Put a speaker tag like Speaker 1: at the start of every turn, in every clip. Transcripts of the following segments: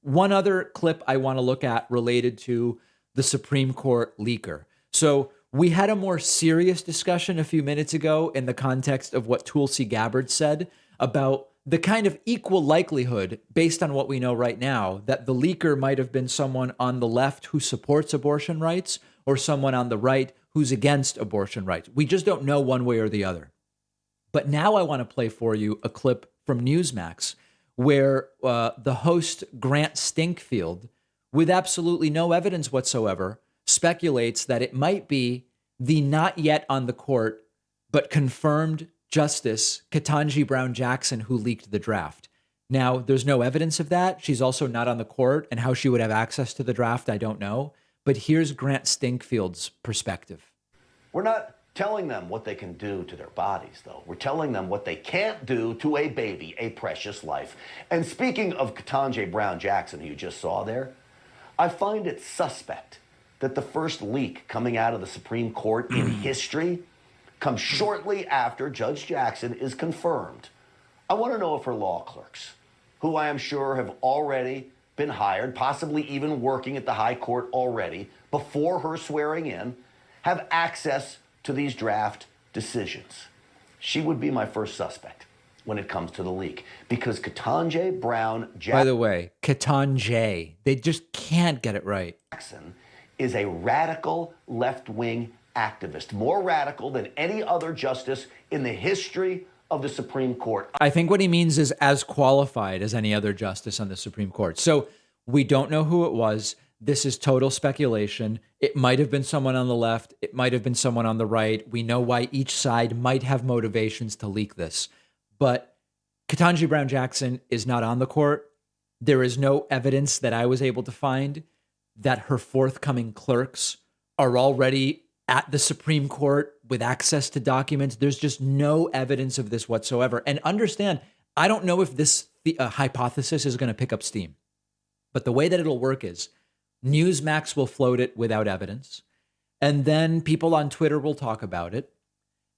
Speaker 1: one other clip I want to look at related to the Supreme Court leaker. So we had a more serious discussion a few minutes ago in the context of what Tulsi Gabbard said about the kind of equal likelihood, based on what we know right now, that the leaker might have been someone on the left who supports abortion rights or someone on the right who's against abortion rights. We just don't know one way or the other. But now I want to play for you a clip from Newsmax where the host, Grant Stinkfield, with absolutely no evidence whatsoever, speculates that it might be the not yet on the court, but confirmed Justice Ketanji Brown Jackson who leaked the draft. Now, there's no evidence of that. She's also not on the court, and how she would have access to the draft, I don't know. But here's Grant Stinkfield's perspective.
Speaker 2: We're not telling them what they can do to their bodies, though. We're telling them what they can't do to a baby, a precious life. And speaking of Ketanji Brown Jackson, who you just saw there, I find it suspect that the first leak coming out of the Supreme Court in history comes shortly after Judge Jackson is confirmed. I want to know if her law clerks, who I am sure have already been hired, possibly even working at the high court already, before her swearing in, have access to these draft decisions. She would be my first suspect when it comes to the leak, because Ketanji Brown Jackson,
Speaker 1: by the way, Ketanji, they just can't get it right,
Speaker 2: is a radical left-wing activist, more radical than any other justice in the history of the Supreme Court.
Speaker 1: I think what he means is as qualified as any other justice on the Supreme Court. So we don't know who it was. This is total speculation. It might have been someone on the left. It might have been someone on the right. We know why each side might have motivations to leak this. But Ketanji Brown Jackson is not on the court. There is no evidence that I was able to find that her forthcoming clerks are already at the Supreme Court with access to documents. There's just no evidence of this whatsoever. And understand, I don't know if this hypothesis is going to pick up steam. But the way that it'll work is Newsmax will float it without evidence. And then people on Twitter will talk about it.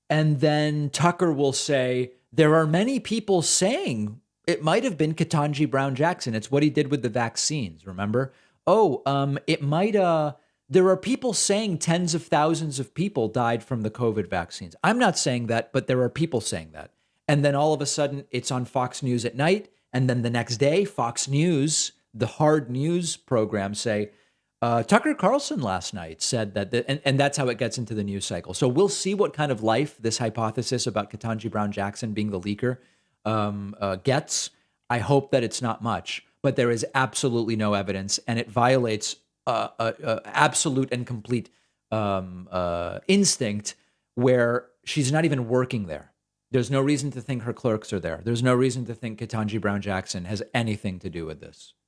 Speaker 1: And then Tucker will say, there are many people saying it might have been Ketanji Brown Jackson. It's what he did with the vaccines, remember? There are people saying tens of thousands of people died from the COVID vaccines. I'm not saying that, but there are people saying that. And then all of a sudden it's on Fox News at night. And then the next day, Fox News, the hard news program, say, Tucker Carlson last night said that, and that's how it gets into the news cycle. So we'll see what kind of life this hypothesis about Ketanji Brown Jackson being the leaker gets. I hope that it's not much, but there is absolutely no evidence, and it violates absolute and complete instinct where she's not even working there. There's no reason to think her clerks are there. There's no reason to think Ketanji Brown Jackson has anything to do with this.